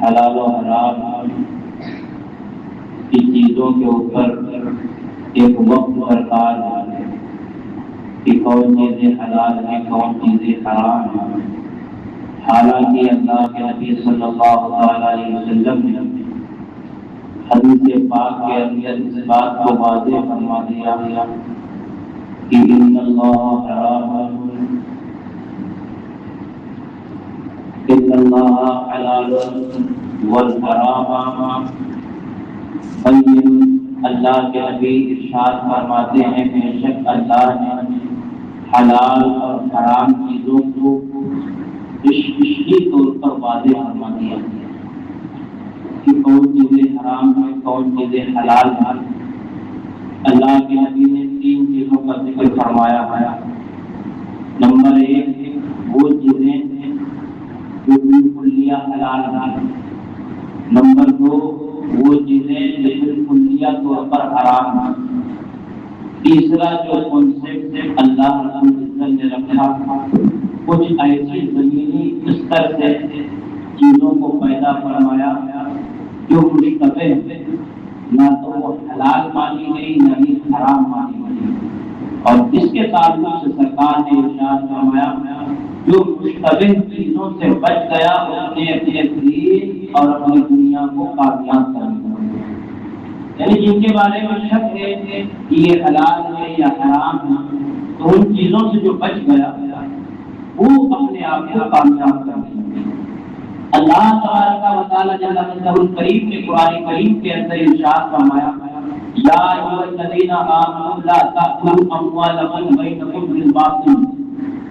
حلال و حرام کی چیزوں کے اوپر ایک وقت درکار ہے کہ کون چیزیں حلال ہیں کون چیزیں حرام ہیں۔ حالانکہ اللہ کے نبی صلی اللہ علیہ وسلم نے حدیث پاک کے اندر اس بات کو واضح فرما دیا کہ ان اللہ حلال والحرام بین۔ اللہ کے نبی ارشاد فرماتے ہیں بے شک اللہ نے حلال اور حرام چیزوں کو تشریحی طور پر واضح فرما دیا کہ کون چیزیں حرام ہیں کون چیزیں حلال ہیں۔ اللہ کے نبی نے 3 چیزوں کا ذکر فرمایا ہے۔ نمبر 1 وہ چیزیں جو بالکلیہ حلال ہیں۔ نمبر 2 وہ چیزیں جو بالکلیہ طور پر حرام ہیں۔ تیسرا جو کانسیپٹ اللہ رب العزت نے رکھا کچھ ایسی زمینی استر سے چیزوں کو پیدا فرمایا جو مشتبہ نہ تو وہ حلال مانی گئی نہ ہی حرام مانی گئی، اور اس کے تعلق سے سرکار نے ارشاد فرمایا جو مشتبہ چیزوں سے بچ گیا اس نے اپنے دین اور اپنی دنیا کو کامیاب کر دیا۔ یعنی جن کے بارے میں شک ہے کہ یہ حلال ہے یا حرام ہے تو ان چیزوں سے جو بچ گیا وہ اپنے آپ کو کامیاب کر دیا۔ اللہ تبارک و تعالی جل وجلہ الکریم نے قرآن کریم کے اندر ارشاد فرمایا یا ایھا الذین آمنوا لا تأکلوا اموالکم بینکم بالباطل۔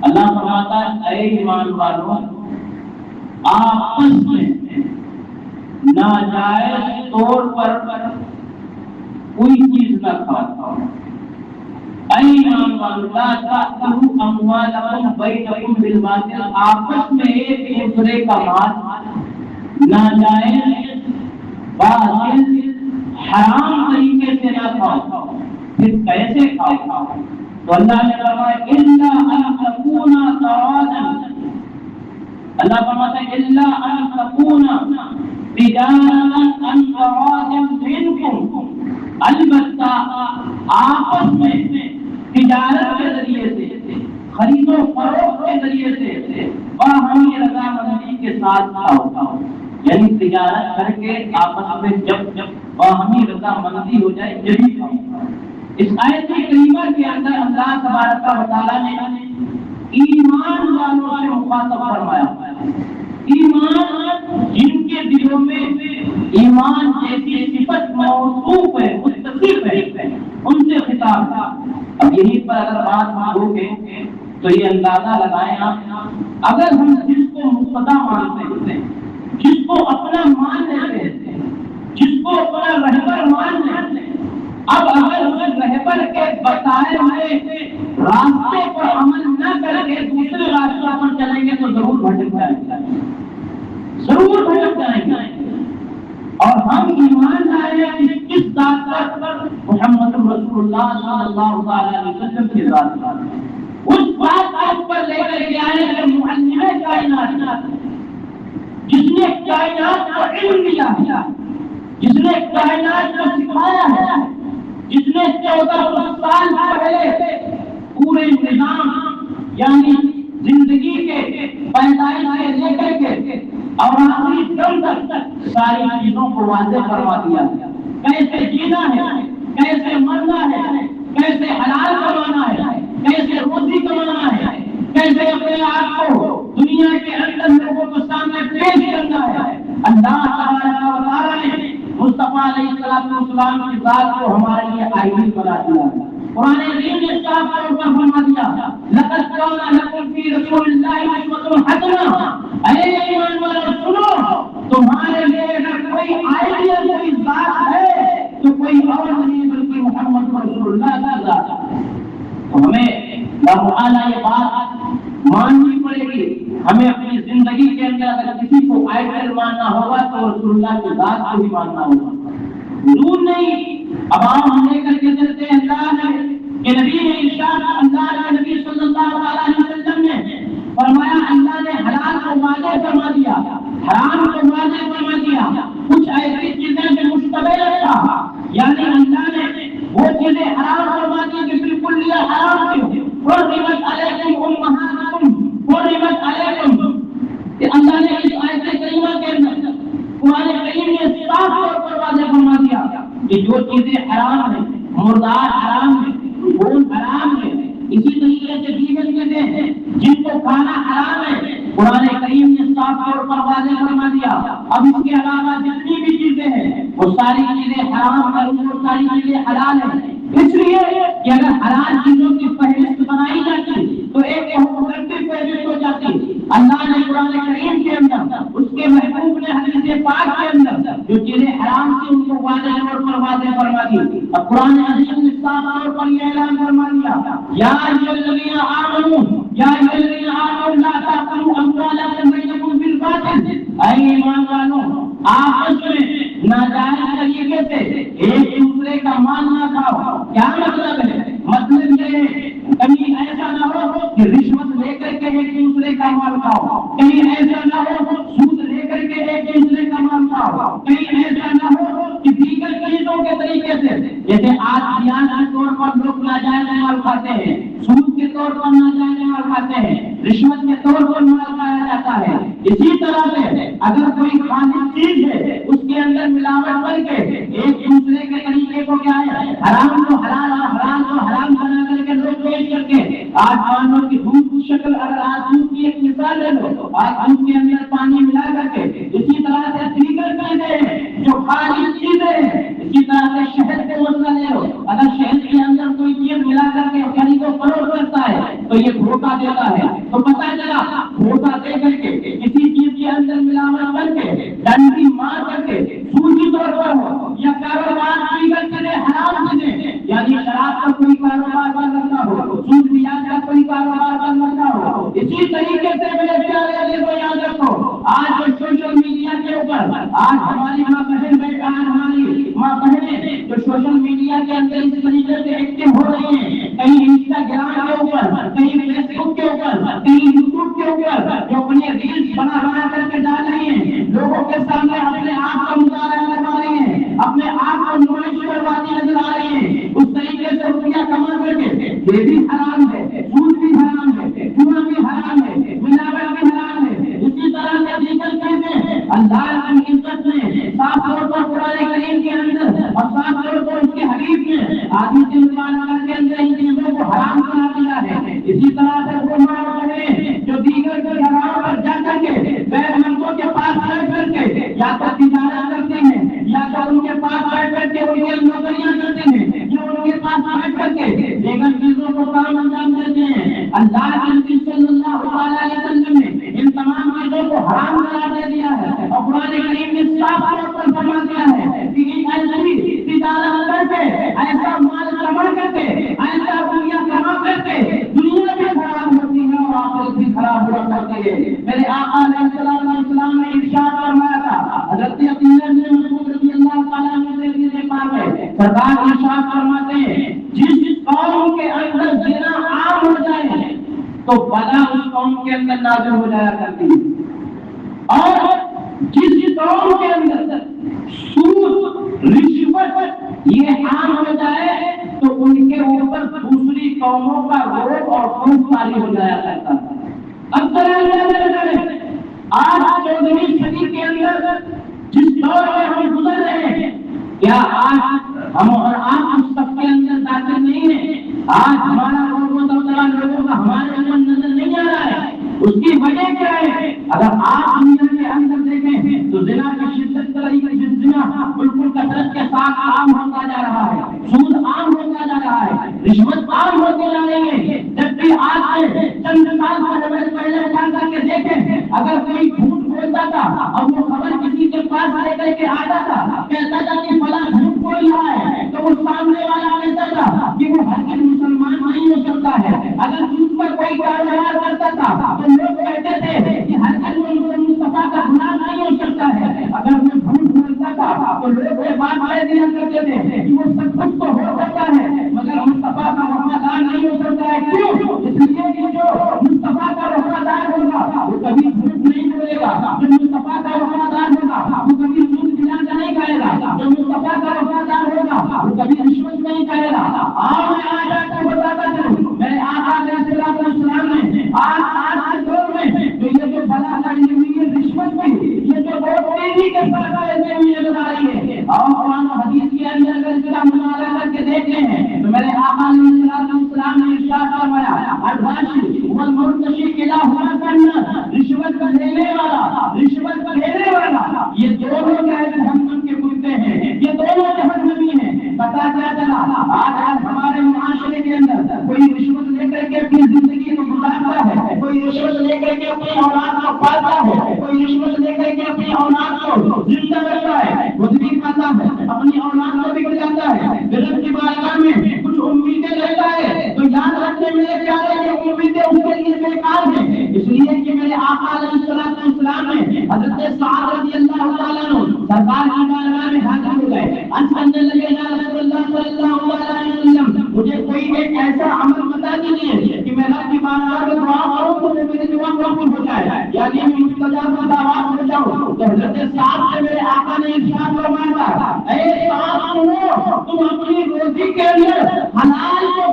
اللہ فرماتا ہے اے ایمان والو آپس میں ناجائز طور پر کوئی چیز نہ کھاؤ۔ اے ایمان والو لا تأکلوا اموالکم بینکم بالباطل، آپس میں ایک دوسرے کا مال ناجائز باطل حرام طریقے سے نہ کھاؤ۔ پھر کیسے کھاؤ؟ تو اللہ نے فرمایا الا ان تکون ترادا، اللہ فرماتا ہے الا ان تکون تجارتا عن تراض منکم، البتہ آپس میں تجارت کے ذریعے سے خرید و فروخت کے ذریعے سے باہمی رضامندی کے ساتھ کھاؤ۔ یعنی تجارت کر کے آپس میں جب باہمی رضامندی ہو جائے جبھی کھاؤ۔ اس آیت کریمہ کے اندر اللہ تبارک و تعالیٰ نے ایمان والوں سے مخاطب فرمایا، ایمان جن کے دلوں میں ایمان جیسی صفت موصوف ہے متصف ہے ان سے خطاب تھا۔ اب یہیں پر اگر بات مانگوگے تو یہ اندازہ لگائیں آپ، اگر ہم جس کو مقتدا مانتے ہیں، جس کو اپنا مان لیتے ہیں، جس کو اپنا رہبر مان لیتے ہیں، اب اگر ہم رہبر کے بتائے ہوئے راستے پر عمل نہ کر کے دوسرے راستوں پر چلیں گے تو ضرور بھٹک جائیں گے، ضرور بھٹک جائیں گے۔ اور ہم ایمان لائے کس ذات پر؟ محمد رسول اللہ صلی اللہ علیہ وسلم کی ذات پر، اس بات پر لے کر کے آئے کہ معلم کائنات، جس نے کائنات کو علم دیا ہے، جس نے کائنات کو سکھایا ہے، جس نے 1400 سال پہلے پورے نظام یعنی زندگی کے پیدائش سے لے کر کے اور آخری دم تک ساری چیزوں کو واضح فرما دیا، کیسے جینا ہے، کیسے مرنا ہے، کیسے حلال کمانا ہے، کیسے روزی کمانا ہے، کیسے اپنے آپ کو دنیا کے اندر لوگوں کے سامنے پیش کرنا ہے۔ اللہ تبارک و تعالی نے مصطفیٰ علیہ السلام کی ذات کو ہمارے لیے آئیڈیل بنا دیا۔ قرآن کریم نے صاف طور پر فرما دیا لقد کان لکم فی رسول اللہ اسوۃ حسنہ، اے ایمان والو سنو، تمہارے لیے اگر کوئی آئیڈیل کوئی ذات ہے تو کوئی اور نہیں بلکہ محمد رسول اللہ کی ذات ہے۔ تو ہمیں اللہ یہ بات ماننی پڑے گی، ہمیں اپنی زندگی کے اندر اگر کسی کو آئیڈیل ماننا ہوگا تو رسول اللہ کی ذات کو ہی ماننا ہوگا، دور نہیں۔ اب ہم لے کر کے چلتے ہیں اللہ کے نبی نے ارشاد، اللہ کے نبی صلی اللہ علیہ وسلم نے فرمایا اللہ نے حلال کو واضح فرما دیا، حرام کو واضح فرما دیا۔ کہ جو چیزیں حرام ہیں، مردار حرام ہے، خون حرام ہے، اسی طریقے سے دیگر چیزیں ہیں جن کو کھانا حرام ہے، قرآن کریم نے صاف طور پر واضح فرما دیا۔ اب اس کے علاوہ جتنی بھی چیزیں ہیں وہ ساری چیزیں حرام اور وہ ساری چیزیں حلال ہیں، اس لیے کہ اگر حلال چیزوں کی فہرست بنائی جاتی تو ایک مختلف فہرست ہو جاتی۔ اللہ نے قرآن کریم کے اندر، اس کے محبوب نے حدیث پاک کے اندر جو چیزیں حرام تھی ان کو واضح طور پر واضح فرما دی۔ اب قرآن عزیز نے صاف طور پر یہ اعلان فرما دیا، یا ایھا الذین آمنوا یا ایھا الذین آمنوا لا تأکلوا اموالکم بینکم بالباطل، اے ایمان والو آپس میں ناجائز طریقے سے ایک دوسرے کا مال نہ کھاؤ۔ کیا مطلب ہے؟ مطلب یہ ہے کہیں ایسا نہ ہو کہ رشوت لے کر کے ایک دوسرے کا مال کھاؤ، کہیں ایسا نہ ہو سود لے کر کے ایک دوسرے کا مال کھاؤ، کہیں ایسا نہ ہو کہ دیگر چیزوں کے طریقے سے، جیسے آج بیان کے طور پر لوگ ناجائز مال کھاتے ہیں، سود کے طور پر ناجائز مال کھاتے ہیں، رشوت کے طور پر مال کھایا جاتا ہے۔ اسی طرح سے اگر کوئی کھانے چیز ہے اس کے اندر ملاوٹ کر کے ایک دوسرے کے طریقے کو کیا ہے حرام کو حلال اور حرام کو حرام بنا کر کے لوگ پیش کر کے آج پانوں کی دودھ کی شکل، اگر آج دودھ کی ایک مثال لے لو، آج دودھ کے اندر پانی ملا کر کے اسی طرح سے دیگر چیزیں ہیں جو خالص چیزیں ہیں، اسی طرح سے شہد کے مسئلہ لے لو، اگر شہد کے اندر کوئی چیز ملا کر کے خرید و فروخت کرتا ہے تو یہ دھوکہ دیتا ہے، تو پتہ چلا دھوکہ دے کر کے کسی چیز کے اندر ملاوٹ کر کے ڈنڈی مار کر کے سودی طور پر ہو یا کاروبار دیگر چیزیں حرام چیزیں، یعنی شراب کا کوئی کاروبار بند کرنا ہو، سود بیاج کا کوئی کاروبار بند کرنا ہو، اسی طریقے سے میرے پیارے کو یاد رکھو آج جو سوشل میڈیا کے اوپر آج ہماری ماں بہن بیٹھا ہے، ہماری ماں بہنیں جو سوشل میڈیا کے اندر اس طریقے سے ایکٹیو ہو رہی ہیں، کہیں انسٹاگرام کے اوپر، کہیں فیس بک کے اوپر، کہیں یوٹیوب کے اوپر جو اپنے ریلز بنا کر کے ڈال رہی ہیں، لوگوں کے سامنے اپنے آپ کا مظاہرہ کروا رہی ہیں، اپنے آپ کو نمائش کرواتی نظر آ رہی ہیں، اس طریقے سے روپیہ کما کر کے یہ بھی حرام ہے، سود بھی حرام ہے، جوا بھی حرام ہے، ملاوٹ بھی حرام ہے، اسی طرح سے دیگر چیزیں اللہ کی عزت نے صاف طور پر قرآن کریم کے اندر اور صاف طور پر اس کے حدیث میں آدمی کے مقابلے کے اندر ان چیزوں کو حرام بنا دیا ہے۔ اسی طرح سے وہ ماں جو دیگر کے حرام پر جا کر کے غیر ملکوں کے پاس بیٹھ کر کے یا تو تجارت کرتے ہیں یا تو ان کے پاس بیٹھ کر کے ان کی نوکریاں کرتے ہیں یا ان کے پاس بیٹھ کر کے دیگر چیزوں کو کام انجام دیتے ہیں، اللہ کے نبی صلی اللہ علیہ وسلم نے ان تمام چیزوں کو حرام قرار دے دیا ہے اور قرآن کریم نے صاف طور پر فرما دیا ہے کہ ایسی تجارت کر کے ایسا مال کما کر کے ایسا دنیا کما کر کے دنیا بھی خراب ہوتی ہے اور آخرت بھی خراب ہوا کرتی ہے۔ میرے آقا علیہ السلام نے ارشاد فرمایا تھا، حضرت عبداللہ بن مسعود رضی اللہ تعالیٰ عنہ سے حدیث پاک ہے، سرکار ارشاد فرماتے ہیں جس قوم کے اندر زنا عام ہو جائے تو بلا اس قوم کے اندر نازل ہو جایا کرتی ہے، اور جس قوم کے اندر سود رشوت یہ عام ہو جائے تو ان کے اوپر دوسری قوموں کا روب اور خوف طاری ہو جایا کرتا ہے۔ اب آج 14ویں صدی کے اندر جس دور میں ہم گزر رہے ہیں، کیا آج ہم اور آپ اس سب کے اندر داخل نہیں ہیں؟ آج ہمارا لوگوں کا ہمارے اندر نظر نہیں آ رہا ہے، اس کی وجہ کیا ہے؟ اگر آپ دنیا کے اندر دیکھیں تو زنا کی شدت طریقے سے زنا بالکل کثرت کے ساتھ عام ہوتا جا رہا ہے، سود عام ہوتا جا رہا ہے، رشوت عام ہوتی جا رہی ہے، جبکہ آج سے چند سال پہلے اٹھا کر کے دیکھیں اگر کوئی جھوٹ بولتا تھا اور وہ خبر کسی کے پاس لے کر کے آتا تھا، کہتا تھا کہ فلاں جھوٹ بول رہا ہے، تو وہ سامنے والا کہتا تھا کہ وہ ہرگز مسلمان نہیں ہو سکتا ہے۔ اگر جھوٹ پر کوئی کاروبار کرتا تھا تو لوگ کہتے تھے کہ ہرگز وہ مصطفیٰ کا غلام نہیں ہو سکتا ہے۔ اگر وہ جھوٹ بولتا تھا تو لوگ یہ بات کہہ دیا کرتے تھے کہ وہ سب کچھ تو ہو سکتا ہے مگر مصطفیٰ کا وفادار نہیں ہو سکتا ہے۔ کیوں؟ اس لیے کہ جو مصطفیٰ کا وفادار ہوگا وہ کبھی جھوٹ نہیں بولے گا، جو مصطفیٰ کا وفادار ہوگا وہ کبھی سود بیاج نہیں کھائے گا، جو مصطفیٰ کا وفادار ہوگا وہ کبھی رشوت نہیں کھائے گا۔ اور میں آج آپ کو بتاتا چلوں، میرے آقا علیہ السلام نے آج کے دور میں جو یہ جو بلا کری ہوئی ہے رشوت کی، یہ جو بہت تیزی کے ساتھ ہوئی نظر آ رہی ہے، اور قرآن و حدیث کے اندر یہ دونوں جہنم کے کتے ہیں، یہ دونوں جہنمی ہیں۔ پتا کیا چلا؟ آج ہمارے معاشرے کے اندر کوئی رشوت لے کر کے اپنی زندگی کو گزارتا ہے، کوئی رشوت لے کر کے اپنی اولاد کو پالتا ہے، کوئی رشوت لے کر کے اپنی اولاد کو زندہ رکھتا ہے، خود بھی کھاتا ہے، اپنی اولاد کو بھی کھلاتا ہے، رب کی بارگاہ میں کچھ امیدیں لیتا ہے تو یاد رکھنے میرے پیارے یہ امیدیں اس کے لیے بیکار ہیں، اس لیے کہ میرے آقا علیہ السلام نے حضرت سعد رضی اللہ تعالیٰ عنہ سرکار کی بارگاہ میں حاضر ہو گئے، انسان لگے یا رسول اللہ صلی اللہ علیہ وسلم مجھے کوئی ایک ایسا عمل بتا دیجیے کہ میں رب کی بارگاہ میں دعا کروں تو میری دعا قبول ہو جائے، یعنی میں مستجاب دعوات ہو جاؤں۔ تو حضرت سعد سے میرے آقا نے ارشاد فرمایا، اے سعد سنو، تم اپنی روزی کے لیے حلال کو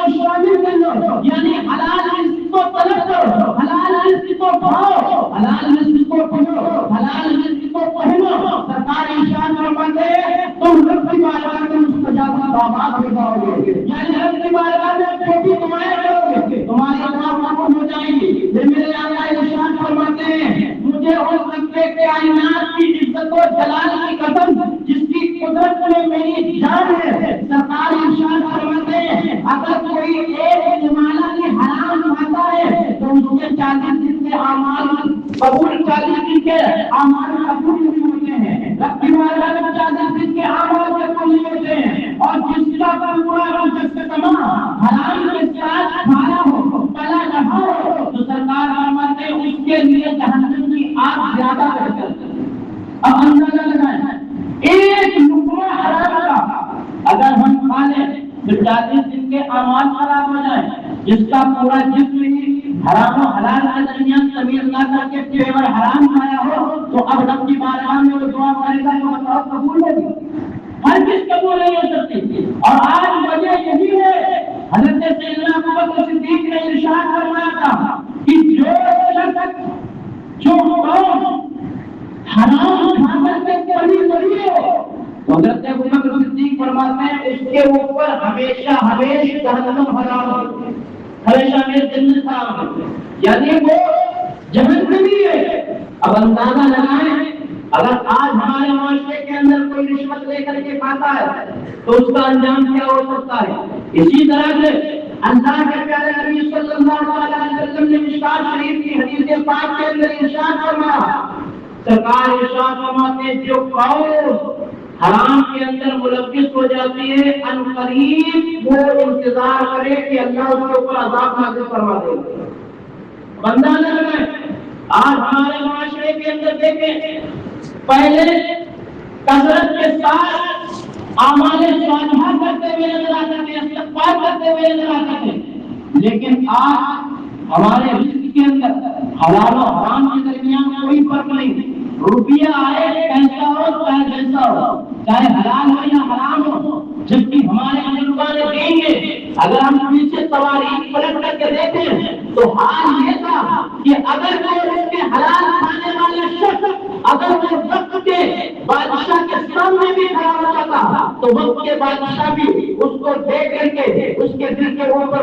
شامل کر لو، یعنی حلال رزق کو طلب کرو، حلال رزق کو کھاؤ، حلال رزق کو پڑھو، حلال رزق کو پہنو۔ سرکار ارشاد فرماتے تم رب کی بارگاہ میں مستجاب دعوات ہو جاؤ گے، یعنی رب کی بارگاہ میں جو بھی دعائیں کرو گے تمہاری دعا قبول ہو جائے گی۔ یہ میرے آقا ارشاد فرماتے ہیں مجھے اس رب کائنات کی عزت و جلال کی قسم جس کی قدرت میں میری جان ہے، سرکار ارشاد فرماتے ہیں اگر کوئی ایک جمالہ کی حرام کھاتا ہے تو اس کے 40 دن کے اعمال قبول، 40 دن کے اعمال قبول نہیں ہوتے ہیں، رب کی بارگاہ میں 40 دن کے اعمال قبول نہیں ہوتے ہیں، اور جس کا پورا جس کا تمام حرام کے ساتھ کھانا ہو، پلا نہ ہو، تو سرکار فرماتے ہیں اس کے لیے جہنم کی آگ زیادہ بہتر ہے۔ اب اندازہ لگائیں ایک لقمہ حرام کا اگر ہم کھا لیں تو 40 دن کے اعمال خراب ہو جائیں، جس کا پورا جسم ہی حرام و حلال کے درمیان تمیز نہ کر کے پیور حرام کھایا ہو تو اب رب کی بارگاہ میں وہ دعا کرے گا تو بتاؤ قبول ہوگی؟ ہر چیز قبول نہیں ہو سکتی۔ اور آج وجہ یہی ہے حضرت سیدنا ابوبکر صدیق نے ارشاد فرمایا تھا کہ جو قوم حرام کھانے سے پڑی پڑی ہو، حضرت ابوبکر صدیق فرماتے ہیں اس کے اوپر ہمیشہ جہنم حرام ہے، ہمیشہ میرے جنت حرام ہے، یعنی وہ جہنمی ہے۔ اب اندازہ لگائیں اگر آج ہمارے معاشرے کے اندر کوئی رشوت لے کر کے کھاتا ہے تو اس کا انجام کیا ہو سکتا ہے؟ اسی طرح سے اللہ کے پیارے نبی صلی اللہ علیہ وسلم نے مشکات شریف کی حدیث پاک کے اندر ارشاد فرمایا، سرکار ارشاد فرماتے جو قوم حرام کے اندر ملوث ہو جاتی ہے ان قریب وہ انتظار کرے کہ اللہ اس کے اوپر عذاب نازل فرما دے گا۔ بندہ لگا آج ہمارے معاشرے کے اندر دیکھیں پہلے کثرت کے ساتھ اعمال صالحہ کرتے ہوئے نظر آتے تھے، استغفار کرتے ہوئے نظر آتے تھے، لیکن آج ہمارے رزق کے اندر حلال و حرام کے درمیان کوئی فرق نہیں، روپیہ آئے کیسا ہو چاہے جیسا ہو، چاہے حلال ہو یا حرام ہو، جبکہ ہمارے بزرگان دیں گے اگر ہم پیچھے تواریخ پلٹ کر کے دیکھیں تو حال یہ تھا کہ اگر کوئی اس کے حلال کھانے والا شخص اگر وہ وقت کے بادشاہ کے سامنے بھی کھڑا ہوتا تھا تو وقت کے بادشاہ بھی اس کو دیکھ کر کے اس کے دل کے اوپر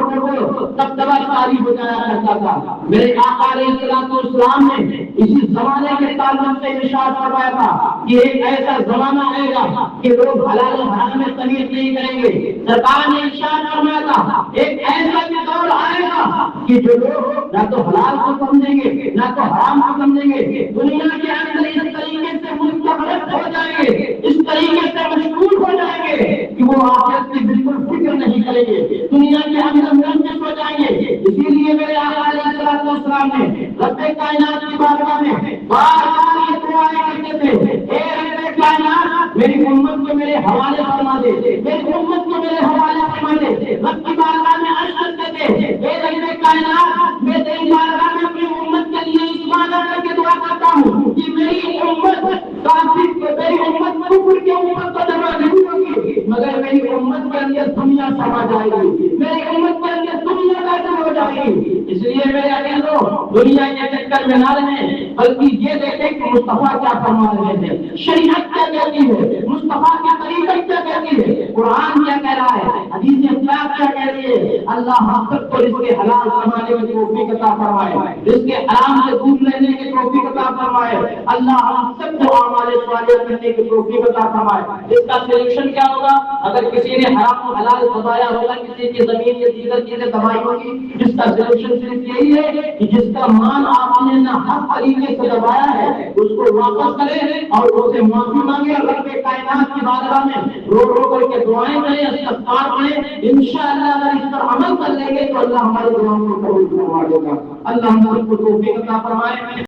تب دبا طاری ہو جایا کرتا تھا۔ میرے آقا علیہ السلام نے اسی زمانے کے تعلق سے ارشاد فرمایا تھا کہ ایک ایسا زمانہ آئے گا کہ لوگ حلال و حرام میں تمیز نہیں کریں گے۔ سرکار نے ارشاد فرمایا تھا ایک ایسا بھی دور آئے گا کہ جو لوگ نہ تو حلال کو سمجھیں گے نہ تو حرام کو سمجھیں گے، دنیا کے اندر اس طریقے سے مستغرق ہو جائیں گے، اس طریقے سے مشغول ہو جائیں گے کہ وہ آخرت کی بالکل فکر نہیں کریں گے، دنیا کے اندر منحصر ہو جائیں گے۔ اسی لیے میرے آقا علیہ السلام نے رب کائنات کی بارگاہ میں بار بار یہ دعائیں کرتے تھے، اے رب کائنات میری امت کو میرے حوالے فرما دے، میری امت کو میرے حوالے فرما دے۔ رب کی بارگاہ میں عرض کرتے تھے، اے رب کائنات میں تیری بارگاہ میں اپنی امت کے لیے ایمان کر کے دعا کرتا ہوں کہ میری امت کافر میری امت کفر کے اوپر تو جمع نہیں ہوگی مگر میری امت کے اندر دنیا سما جائے گی، میری امت کے اندر دنیا پیدا ہو جائے گی۔ اس لیے میرے عزیزو دنیا کے چکر میں نہ رہیں بلکہ یہ دیکھیں کہ مصطفیٰ کیا فرما رہے تھے، شریعت کیا کہتی ہے، مصطفیٰ کی طریقت کیا کہتی ہے، قرآن کیا کہہ رہا ہے، حدیث پاک کیا کہتی ہے؟ اللہ ہم سب کو رزق حلال کمانے کی توفیق عطا فرمائے، رزق حرام سے دور رہنے کی توفیق عطا فرمائے، اللہ ہم سب کو اعمال صالحہ کرنے کی توفیق عطا فرمائے۔ اس کا سولوشن کیا ہوگا؟ اگر کسی نے حرام و حلال دبایا ہوگا، کسی کی زمین یا دیگر چیزیں دبائی ہوگی، جس کا سولوشن صرف یہی ہے کہ جس کا مال آپ نے نہ حق طریقے سے دبایا ہے اس کو واپس کرے اور اسے معافی مانگے اور رب کائنات کی بارگاہ میں رو رو کر کے دعائیں کریں، استغفار پڑھیں۔ انشاءاللہ اگر اس پر عمل کر لیں گے تو اللہ ہماری دعاؤں کو قبول فرما لے گا۔ اللہ ہم سب کو توفیق عطا فرمائے۔